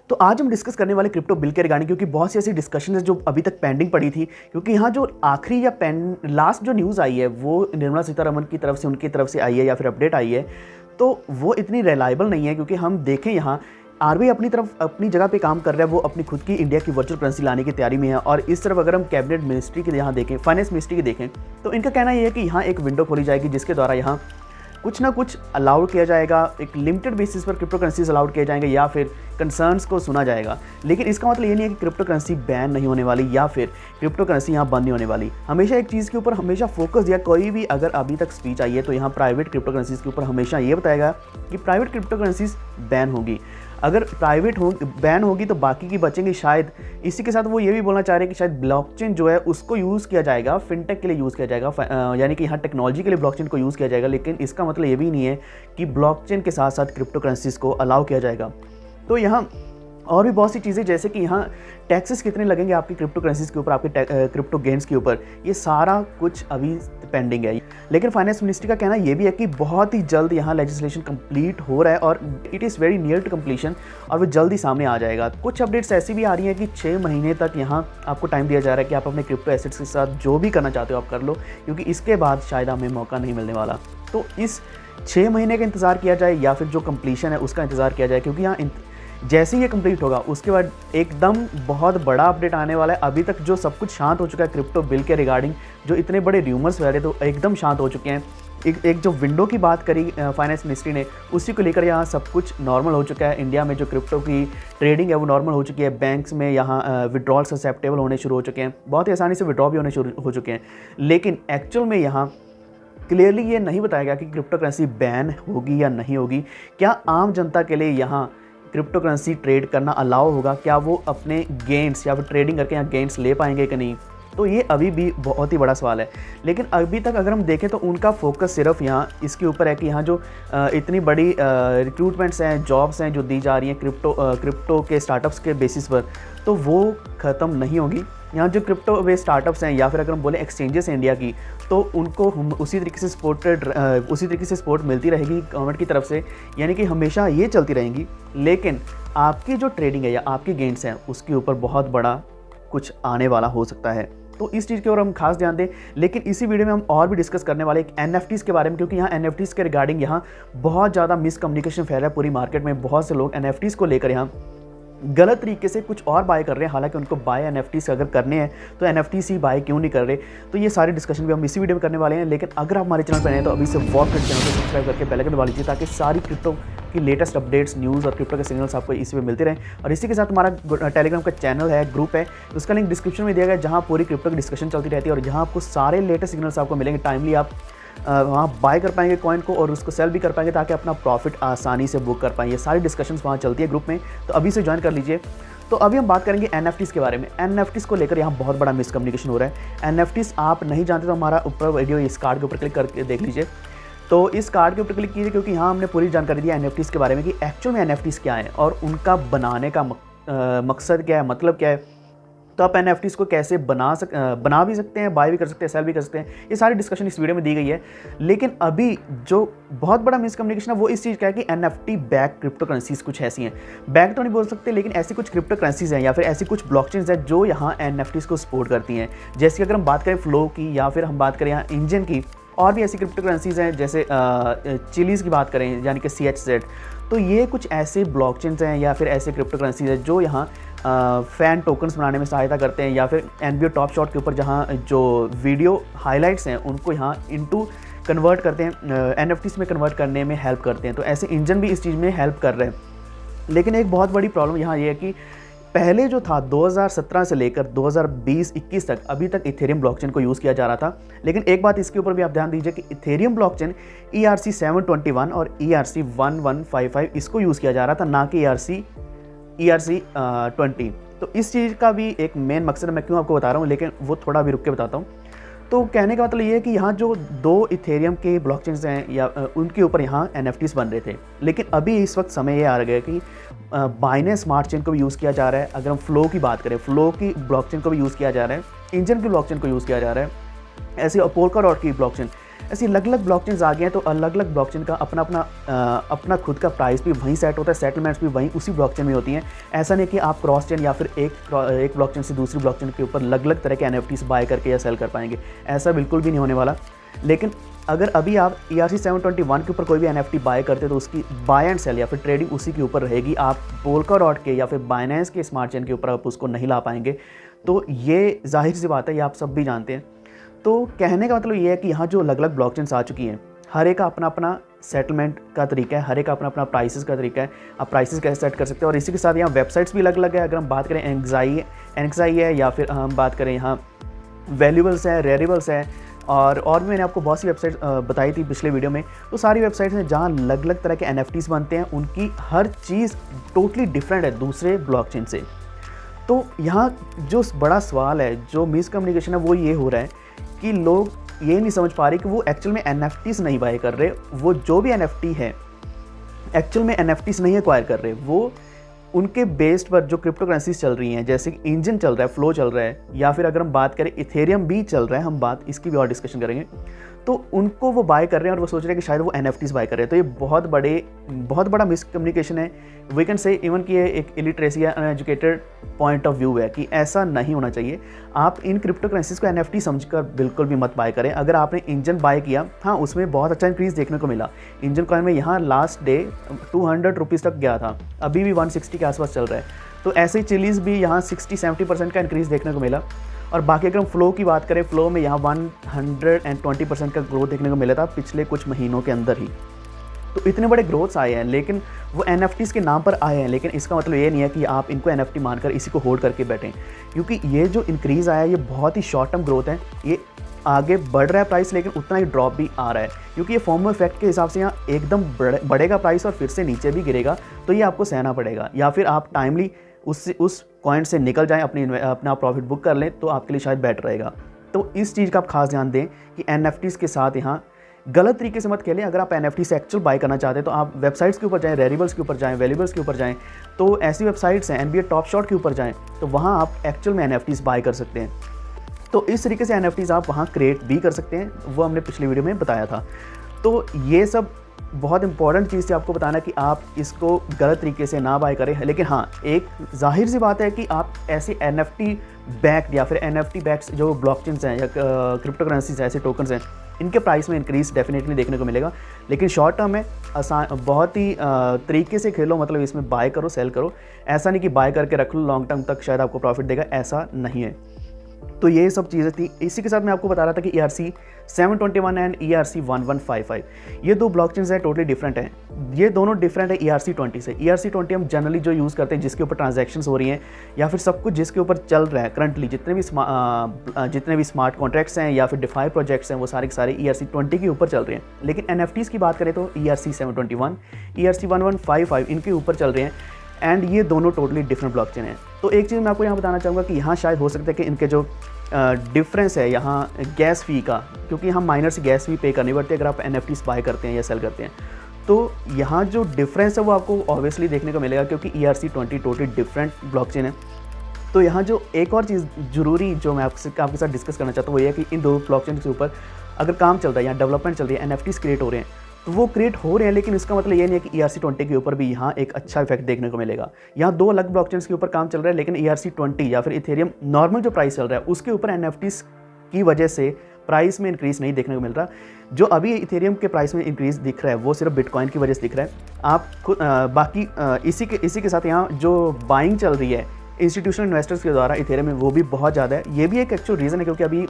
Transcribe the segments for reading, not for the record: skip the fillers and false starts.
तो आज हम डिस्कस करने वाले क्रिप्टो बिल के रिगार्डिंग, क्योंकि बहुत सी ऐसी डिस्कशन है जो अभी तक पेंडिंग पड़ी थी। क्योंकि यहाँ जो आखिरी या लास्ट जो न्यूज़ आई है वो निर्मला सीतारमण की तरफ से, उनकी तरफ से आई है या फिर अपडेट आई है, तो वो इतनी रिलायबल नहीं है। क्योंकि हम देखें यहाँ आरबीआई अपनी तरफ अपनी जगह पे काम कर रहा है, वो अपनी खुद की इंडिया की वर्चुअल करेंसी लाने की तैयारी में है। और इस तरफ अगर हम कैबिनेट मिनिस्ट्री के यहाँ देखें, फाइनेंस मिनिस्ट्री की देखें, तो इनका कहना ये है कि यहाँ एक विंडो खोली जाएगी जिसके द्वारा यहाँ कुछ ना कुछ अलाउड किया जाएगा, एक लिमिटेड बेसिस पर क्रिप्टो करेंसीज अलाउड किए जाएंगे या फिर कंसर्न्स को सुना जाएगा। लेकिन इसका मतलब ये नहीं है कि क्रिप्टो करेंसी बैन नहीं होने वाली या फिर क्रिप्टो करेंसी यहाँ बंद नहीं होने वाली। हमेशा एक चीज़ के ऊपर हमेशा फोकस दिया, कोई भी अगर अभी तक स्पीच आई है तो यहाँ प्राइवेट क्रिप्टो करेंसीज के ऊपर हमेशा ये बताएगा कि प्राइवेट क्रिप्टो करेंसीज बैन होगी। अगर प्राइवेट बैन होगी तो बाकी की बचेंगी शायद। इसी के साथ वो ये भी बोलना चाह रहे हैं कि शायद ब्लॉकचेन जो है उसको यूज़ किया जाएगा, फिनटेक के लिए यूज़ किया जाएगा, यानी कि यहाँ टेक्नोलॉजी के लिए ब्लॉकचेन को यूज़ किया जाएगा। लेकिन इसका मतलब ये भी नहीं है कि ब्लॉकचेन के साथ साथ क्रिप्टो करेंसीज को अलाउ किया जाएगा। तो यहाँ और भी बहुत सी चीज़ें, जैसे कि यहाँ टैक्सेस कितने लगेंगे आपकी क्रिप्टो करेंसीज के ऊपर, आपके क्रिप्टो गेन्स के ऊपर, ये सारा कुछ अभी पेंडिंग है। लेकिन फाइनेंस मिनिस्ट्री का कहना ये भी है कि बहुत ही जल्द यहाँ लेजिस्लेशन कंप्लीट हो रहा है और it is very near to completion, और वो जल्द ही सामने आ जाएगा। कुछ अपडेट्स ऐसी भी आ रही हैं कि 6 महीने तक यहाँ आपको टाइम दिया जा रहा है कि आप अपने क्रिप्टो एसेट्स के साथ जो भी करना चाहते हो आप कर लो, क्योंकि इसके बाद शायद हमें मौका नहीं मिलने वाला। तो इस 6 महीने का इंतज़ार किया जाए या फिर जो कंप्लीशन है उसका इंतज़ार किया जाए, क्योंकि यहाँ जैसे ही ये कंप्लीट होगा उसके बाद एकदम बहुत बड़ा अपडेट आने वाला है। अभी तक जो सब कुछ शांत हो चुका है क्रिप्टो बिल के रिगार्डिंग, जो इतने बड़े र्यूमर्स फैले तो एकदम शांत हो चुके हैं। एक जो विंडो की बात करी फाइनेंस मिनिस्ट्री ने, उसी को लेकर यहाँ सब कुछ नॉर्मल हो चुका है। इंडिया में जो क्रिप्टो की ट्रेडिंग है वो नॉर्मल हो चुकी है। बैंक्स में यहाँ विड्रॉल्स एक्सेप्टेबल होने शुरू हो चुके हैं, बहुत ही आसानी से विड्रॉ भी होने शुरू हो चुके हैं। लेकिन एक्चुअल में यहाँ क्लियरली ये नहीं बताया गया कि क्रिप्टो करेंसी बैन होगी या नहीं होगी। क्या आम जनता के लिए यहाँ क्रिप्टो करेंसी ट्रेड करना अलाउ होगा? क्या वो अपने गेन्स या फिर ट्रेडिंग करके यहाँ गेन्स ले पाएंगे कि नहीं? तो ये अभी भी बहुत ही बड़ा सवाल है। लेकिन अभी तक अगर हम देखें तो उनका फोकस सिर्फ यहाँ इसके ऊपर है कि यहाँ जो इतनी बड़ी रिक्रूटमेंट्स हैं, जॉब्स हैं जो दी जा रही हैं क्रिप्टो के स्टार्टअप्स के बेसिस पर, तो वो ख़त्म नहीं होगी। यहाँ जो क्रिप्टो बेस्ड स्टार्टअप्स हैं या फिर अगर हम बोलें एक्सचेंजेस हैं इंडिया की, तो उनको उसी तरीके से सपोर्ट मिलती रहेगी गवर्नमेंट की तरफ से, यानी कि हमेशा ये चलती रहेंगी। लेकिन आपकी जो ट्रेडिंग है या आपकी गेन्स हैं उसके ऊपर बहुत बड़ा कुछ आने वाला हो सकता है। तो इस चीज़ के ऊपर हम खास ध्यान दें। लेकिन इसी वीडियो में हम और भी डिस्कस करने वाले एक NFTs के बारे में, क्योंकि यहाँ NFTs के रिगार्डिंग यहाँ बहुत ज़्यादा मिसकम्युनिकेशन फैला है पूरी मार्केट में। बहुत से लोग NFTs को लेकर यहाँ गलत तरीके से कुछ और बाय कर रहे हैं, हालांकि उनको बाय NFTs अगर करने हैं तो NFTs ही बाय क्यों नहीं कर रहे। तो ये सारी डिस्कशन भी हम इसी वीडियो में करने वाले हैं। लेकिन अगर आप हमारे चैनल पर हैं तो अभी से वॉक चैनल को सब्सक्राइब करके बेल आइकन दबा लीजिए, ताकि सारी क्रिप्टो की लेटेस्ट अपडेट्स, न्यूज़ और क्रिप्टो के सिग्नल्स आपको इसी में मिलते रहें। और इसी के साथ हमारा टेलीग्राम का चैनल है, ग्रुप है, उसका लिंक डिस्क्रिप्शन में दिया गया है, जहाँ पूरी क्रिप्टो की डिस्कशन चलती रहती है और जहाँ आपको सारे लेटेस्ट सिग्नल्स आपको मिलेंगे। टाइमली आप वहाँ बाय कर पाएंगे कॉइन को और उसको सेल भी कर पाएंगे, ताकि अपना प्रॉफिट आसानी से बुक कर पाएंगे। सारी डिस्कशंस वहाँ चलती है ग्रुप में, तो अभी से ज्वाइन कर लीजिए। तो अभी हम बात करेंगे NFTs के बारे में। NFTs को लेकर यहाँ बहुत बड़ा मिसकम्युनिकेशन हो रहा है। NFTs आप नहीं जानते तो हमारा ऊपर वीडियो इस कार्ड के ऊपर क्लिक करके देख लीजिए। तो इस कार्ड के ऊपर क्लिक कीजिए, क्योंकि यहाँ हमने पूरी जानकारी दी है NFTs के बारे में कि एक्चुअल में NFTs क्या है और उनका बनाने का मकसद क्या है, मतलब क्या है। तो आप NFTs को कैसे बना भी सकते हैं, बाय भी कर सकते हैं, सेल भी कर सकते हैं, ये सारी डिस्कशन इस वीडियो में दी गई है। लेकिन अभी जो बहुत बड़ा मिसकम्युनिकेशन है वो इस चीज़ का है कि NFT बैक क्रिप्टो करेंसीज कुछ ऐसी हैं, बैक तो नहीं बोल सकते, लेकिन ऐसी कुछ क्रिप्टो करेंसीज हैं या फिर ऐसी कुछ ब्लॉकचेन्स हैं जो यहाँ NFTs को सपोर्ट करती हैं। जैसे कि अगर हम बात करें फ्लो की या फिर हम बात करें यहाँ इंजन की, और भी ऐसी क्रिप्टो करेंसीज हैं, जैसे चिलीज़ की बात करें यानी कि CHZ। तो ये कुछ ऐसे ब्लॉकचेन्स हैं या फिर ऐसे क्रिप्टो करेंसीज हैं जो यहाँ फ़ैन टोकन्स बनाने में सहायता करते हैं, या फिर NBA टॉप शॉट के ऊपर जहाँ जो वीडियो हाइलाइट्स हैं उनको यहाँ इनटू कन्वर्ट करते हैं, NFTs में कन्वर्ट करने में हेल्प करते हैं। तो ऐसे इंजन भी इस चीज़ में हेल्प कर रहे हैं। लेकिन एक बहुत बड़ी प्रॉब्लम यहाँ ये है कि पहले जो था 2017 से लेकर 2020-21 तक अभी तक इथेरियम ब्लॉकचेन को यूज़ किया जा रहा था। लेकिन एक बात इसके ऊपर भी आप ध्यान दीजिए कि इथेरियम ब्लॉकचेन ERC-721 और ERC-1155 इसको यूज़ किया जा रहा था, ना कि ERC-20। तो इस चीज़ का भी एक मेन मकसद मैं क्यों आपको बता रहा हूँ, लेकिन वो थोड़ा भी रुक के बताता हूँ। तो कहने का मतलब ये है कि यहाँ जो 2 इथेरियम के ब्लॉकचेन्स हैं या उनके ऊपर यहाँ NFTs बन रहे थे। लेकिन अभी इस वक्त समय ये आ गया कि बाइनेंस स्मार्ट चेन को भी यूज़ किया जा रहा है। अगर हम फ्लो की बात करें, फ्लो की ब्लॉकचेन को भी यूज़ किया जा रहा है, इंजन की ब्लॉकचेन को यूज़ किया जा रहा है, ऐसे पोल्का डॉट की ब्लॉकचेन, ऐसी अलग अलग ब्लॉकचेन्स आ गए हैं, तो अलग अलग ब्लॉकचेन का अपना खुद का प्राइस भी वहीं सेट होता है, सेटलमेंट्स भी वहीं उसी ब्लॉकचेन में होती हैं। ऐसा नहीं कि आप क्रॉस चेन या फिर एक ब्लॉकचेन से दूसरी ब्लॉकचेन के ऊपर अलग अलग तरह के NFTs बाय करके या सेल कर पाएंगे, ऐसा बिल्कुल भी नहीं होने वाला। लेकिन अगर अभी आप ERC-721 के ऊपर कोई भी NFT बाय करते हैं तो उसकी बाय एंड सेल या फिर ट्रेडिंग उसी के ऊपर रहेगी। आप पोल्काडॉट के या फिर बाइनेंस के स्मार्ट चेन के ऊपर आप उसको नहीं ला पाएंगे। तो ये जाहिर सी बात है, ये आप सब भी जानते हैं। तो कहने का मतलब ये है कि यहाँ जो अलग अलग ब्लॉकचेन्स आ चुकी हैं, हर एक का अपना अपना सेटलमेंट का तरीका है, हर एक का अपना अपना प्राइसेस का तरीका है। आप प्राइसेस कैसे सेट कर सकते हैं, और इसी के साथ यहाँ वेबसाइट्स भी अलग अलग है। अगर हम बात करें NXI है, या फिर हम बात करें यहाँ वैल्यूबल्स है, रेरिबल्स है, और भी मैंने आपको बहुत सी वेबसाइट बताई थी पिछले वीडियो में। तो सारी वेबसाइट्स हैं जहाँ अलग अलग तरह के NFTs बनते हैं, उनकी हर चीज़ टोटली डिफरेंट है दूसरे ब्लॉकचेन से। तो यहाँ जो बड़ा सवाल है, जो मिसकम्युनिकेशन है, वो ये हो रहा है कि लोग ये नहीं समझ पा रहे कि वो एक्चुअल में NFTs नहीं बाय कर रहे। वो जो भी NFT है एक्चुअल में NFTs नहीं एक्वायर कर रहे, वो उनके बेस्ड पर जो क्रिप्टो करेंसीज चल रही हैं, जैसे कि इंजन चल रहा है, फ्लो चल रहा है, या फिर अगर हम बात करें इथेरियम भी चल रहा है, हम बात इसकी भी और डिस्कशन करेंगे, तो उनको वो बाय कर रहे हैं और वो सोच रहे हैं कि शायद वो NFTs बाय कर रहे हैं। तो ये बहुत बड़ा मिसकम्युनिकेशन है, वी कैन से इवन कि ये एक इलिटरेसी या अनएजुकेटेड पॉइंट ऑफ व्यू है कि ऐसा नहीं होना चाहिए। आप इन क्रिप्टो करेंसीज को NFT समझकर बिल्कुल भी मत बाय करें। अगर आपने इंजन बाय किया, हाँ, उसमें बहुत अच्छा इंक्रीज़ देखने को मिला। इंजन कॉइन में यहाँ लास्ट डे 200 रुपीज़ तक गया था, अभी भी 160 के आसपास चल रहा है। तो ऐसे ही चिलीज़ भी यहाँ 60-70% का इंक्रीज़ देखने को मिला। और बाकी अगर हम फ्लो की बात करें, फ्लो में यहाँ 120% का ग्रोथ देखने को मिला था पिछले कुछ महीनों के अंदर ही। तो इतने बड़े ग्रोथ्स आए हैं, लेकिन वो NFTs के नाम पर आए हैं, लेकिन इसका मतलब ये नहीं है कि आप इनको NFT मानकर इसी को होल्ड करके बैठें, क्योंकि ये जो इंक्रीज़ आया है ये बहुत ही शॉर्ट टर्म ग्रोथ है। ये आगे बढ़ रहा है प्राइस, लेकिन उतना ही ड्रॉप भी आ रहा है, क्योंकि ये फॉर्मो इफेक्ट के हिसाब से यहाँ एकदम बढ़ेगा प्राइस और फिर से नीचे भी गिरेगा। तो ये आपको सहना पड़ेगा, या फिर आप टाइमली उस पॉइंट से निकल जाएं, अपना प्रॉफिट बुक कर लें, तो आपके लिए शायद बेटर रहेगा। तो इस चीज़ का आप खास ध्यान दें कि NFTs के साथ यहाँ गलत तरीके से मत खेलें। अगर आप NFT से एक्चुअल बाय करना चाहते हैं तो आप वेबसाइट्स के ऊपर जाएं, रेरिबल्स के ऊपर जाएं, वैल्यूबल्स के ऊपर जाएं। तो ऐसी वेबसाइट्स हैं, NBA टॉप शॉट के ऊपर जाएं, तो वहाँ आप एक्चुअल में NFTs बाय कर सकते हैं। तो इस तरीके से NFTs आप वहाँ क्रिएट भी कर सकते हैं, वो हमने पिछली वीडियो में बताया था। तो ये सब बहुत इंपॉर्टेंट चीज़ थी आपको बताना कि आप इसको गलत तरीके से ना बाय करें। लेकिन हाँ, एक जाहिर सी बात है कि आप ऐसे NFT बैक्ड या फिर NFT बैक्ड जो ब्लॉकचेन्स हैं या क्रिप्टो करेंसीज ऐसे टोकन्स हैं, इनके प्राइस में इंक्रीज डेफिनेटली देखने को मिलेगा। लेकिन शॉर्ट टर्म में बहुत ही तरीके से खेलो, मतलब इसमें बाय करो, सेल करो। ऐसा नहीं कि बाय करके रख लो, लॉन्ग टर्म तक शायद आपको प्रॉफिट देगा, ऐसा नहीं है। तो ये सब चीज़ें थी। इसी के साथ मैं आपको बता रहा था कि ERC-721 एंड ERC-1155 ये दो ब्लॉकचेन्स हैं, टोटली डिफरेंट हैं। ये दोनों डिफरेंट है ERC-20 से। ERC-20 हम जनरली जो यूज़ करते हैं, जिसके ऊपर ट्रांजैक्शंस हो रही हैं या फिर सब कुछ जिसके ऊपर चल रहा है करंटली, जितने भी स्मार्ट कॉन्ट्रैक्ट्स हैं या फिर डिफाई प्रोजेक्ट्स हैं, वो सारे के सारे ERC-20 के ऊपर चल रहे हैं। लेकिन NFTs की बात करें तो ERC-721, ERC-1155 इनके ऊपर चल रहे हैं, एंड ये दोनों टोटली डिफरेंट ब्लॉकचेन है। तो एक चीज़ मैं आपको यहाँ बताना चाहूँगा कि यहाँ शायद हो सकता है कि इनके जो डिफरेंस है यहाँ गैस फ़ी का, क्योंकि यहाँ माइनर से गैस फ़ी पे करनी पड़ती है अगर आप NFTs बाय करते हैं या सेल करते हैं। तो यहाँ जो डिफरेंस है वो आपको ऑब्वियसली देखने को मिलेगा, क्योंकि ERC-20 टोटली डिफरेंट ब्लॉकचेन है। तो यहाँ जो एक और चीज़ ज़रूरी जो मैं आपके साथ डिस्कस करना चाहता हूँ वो ये है कि इन दो ब्लॉकचेन के ऊपर अगर काम चल रहा है या डेवलपमेंट चल रही है, NFTs क्रिएट हो रहे हैं, तो वो क्रिएट हो रहे हैं, लेकिन इसका मतलब ये नहीं है कि ERC-20 के ऊपर भी यहाँ एक अच्छा इफेक्ट देखने को मिलेगा। यहाँ दो अलग ब्लॉकचेन्स के ऊपर काम चल रहा है, लेकिन ERC-20 या फिर इथेरियम नॉर्मल जो प्राइस चल रहा है उसके ऊपर NFTs की वजह से प्राइस में इंक्रीज़ नहीं देखने को मिल रहा। जो अभी इथेरियम के प्राइस में इंक्रीज़ दिख रहा है वो सिर्फ बिटकॉइन की वजह से दिख रहा है। आप खुद बाकी इसी के साथ यहाँ जो बाइंग चल रही है इंस्टीट्यूशनल इन्वेस्टर्स के द्वारा इथेरियम में, वो भी बहुत ज़्यादा है। ये भी एक एक्चुअल रीज़न है, क्योंकि अभी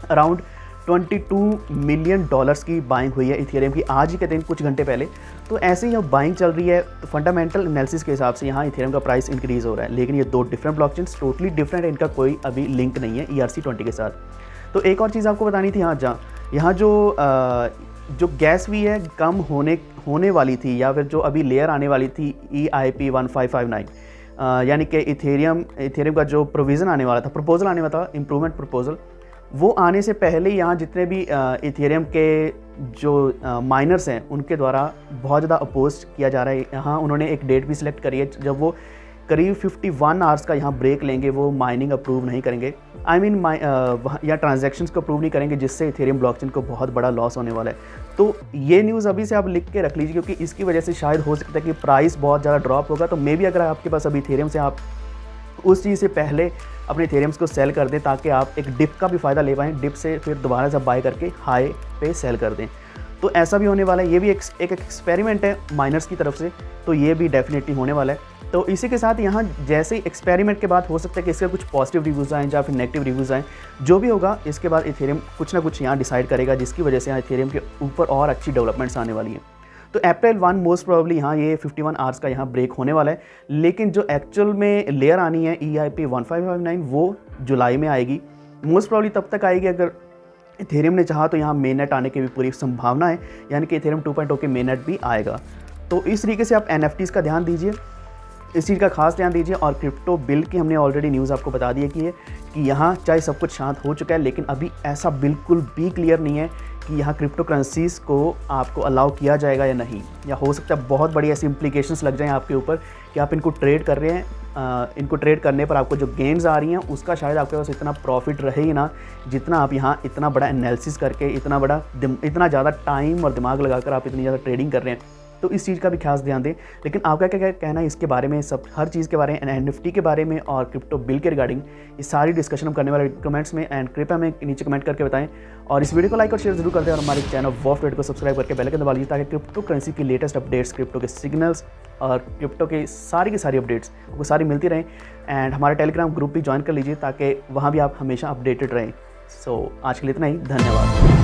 अराउंड $22 मिलियन की बाइंग हुई है इथेरियम की आज ही के दिन कुछ घंटे पहले। तो ऐसे ही बाइंग चल रही है, तो फंडामेंटल एनालिसिस के हिसाब से यहाँ इथेरियम का प्राइस इंक्रीज़ हो रहा है। लेकिन ये दो डिफरेंट ब्लॉकचेन्स टोटली डिफरेंट है, इनका कोई अभी लिंक नहीं है ERC-20 के साथ। तो एक और चीज़ आपको बतानी थी, यहाँ जो गैस फ़ी है कम होने वाली थी, या फिर जो अभी लेयर आने वाली थी EIP-1559, यानी कि इथेरियम का जो प्रोविज़न आने वाला था, प्रपोजल आने वाला था, इम्प्रूवमेंट प्रपोजल, वो आने से पहले यहाँ जितने भी इथेरियम के जो माइनर्स हैं उनके द्वारा बहुत ज़्यादा अपोज किया जा रहा है। यहाँ उन्होंने एक डेट भी सिलेक्ट करी है जब वो करीब 51 आवर्स का यहाँ ब्रेक लेंगे, वो माइनिंग अप्रूव नहीं करेंगे, आई मीन या ट्रांजैक्शंस को अप्रूव नहीं करेंगे, जिससे इथेरियम ब्लॉकचेन को बहुत बड़ा लॉस होने वाला है। तो ये न्यूज़ अभी से आप लिख के रख लीजिए, क्योंकि इसकी वजह से शायद हो सकता है कि प्राइस बहुत ज़्यादा ड्रॉप होगा। तो मे बी अगर आपके पास अभी इथेरियम से आप उस चीज़ से पहले अपने इथेरियम्स को सेल कर दें, ताकि आप एक डिप का भी फ़ायदा ले पाएँ, डिप से फिर दोबारा से बाय करके हाई पे सेल कर दें। तो ऐसा भी होने वाला है, ये भी एक एक्सपेरिमेंट है माइनर्स की तरफ से, तो ये भी डेफिनेटली होने वाला है। तो इसी के साथ यहाँ जैसे ही एक्सपेरिमेंट के बाद हो सकता है कि इसके कुछ पॉजिटिव रिव्यूज़ आएँ या फिर नेगेटिव रिव्यूज़ आएँ, जो भी होगा इसके बाद इथेरियम कुछ ना कुछ यहाँ डिसाइड करेगा, जिसकी वजह से यहाँ इथेरियम के ऊपर और अच्छी डेवलपमेंट्स आने वाली हैं। तो अप्रैल 1 मोस्ट प्रोबेबली यहाँ ये 51 आवर्स का यहाँ ब्रेक होने वाला है, लेकिन जो एक्चुअल में लेयर आनी है EIP 1559 वो जुलाई में आएगी, मोस्ट प्रोबेबली तब तक आएगी अगर इथेरियम ने चाहा तो यहाँ मेननेट आने की भी पूरी संभावना है, यानी कि इथेरियम 2.0 के मेननेट भी आएगा। तो इस तरीके से आप NFTs का ध्यान दीजिए, इस चीज़ का खास ध्यान दीजिए। और क्रिप्टो बिल की हमने ऑलरेडी न्यूज़ आपको बता दी है कि यहाँ चाहे सब कुछ शांत हो चुका है, लेकिन अभी ऐसा बिल्कुल भी क्लियर नहीं है कि यहाँ क्रिप्टो करेंसीज़ को आपको अलाउ किया जाएगा या नहीं, या हो सकता है बहुत बड़ी ऐसी इम्प्लीकेशंस लग जाएं आपके ऊपर कि आप इनको ट्रेड कर रहे हैं, इनको ट्रेड करने पर आपको जो गेन्स आ रही हैं उसका शायद आपके पास इतना प्रॉफिट रहे ही ना, जितना आप यहाँ इतना बड़ा एनालिसिस करके इतना ज़्यादा टाइम और दिमाग लगाकर आप इतनी ज़्यादा ट्रेडिंग कर रहे हैं। तो इस चीज़ का भी खास ध्यान दें। लेकिन आपका क्या कहना है इसके बारे में, सब हर चीज़ के बारे में, NFT के बारे में और क्रिप्टो बिल के रिगार्डिंग ये सारी डिस्कशन हम करने वाले कमेंट्स में, एंड कृपया हमें नीचे कमेंट करके बताएं। और इस वीडियो को लाइक और शेयर जरूर कर दें, और हमारे चैनल वॉफ ट्रेड को सब्सक्राइब करके बेल आइकन दबा लीजिए, ताकि क्रिप्टो करेंसी की लेटेस्ट अपडेट्स, क्रिप्टो के सिग्नल्स और क्रिप्टो के सारी की सारी अपडेट्स आपको सारी मिलती रहें। एंड हमारे टेलीग्राम ग्रुप भी ज्वाइन कर लीजिए, ताकि वहाँ भी आप हमेशा अपडेटेड रहें। सो आज के लिए इतना ही, धन्यवाद।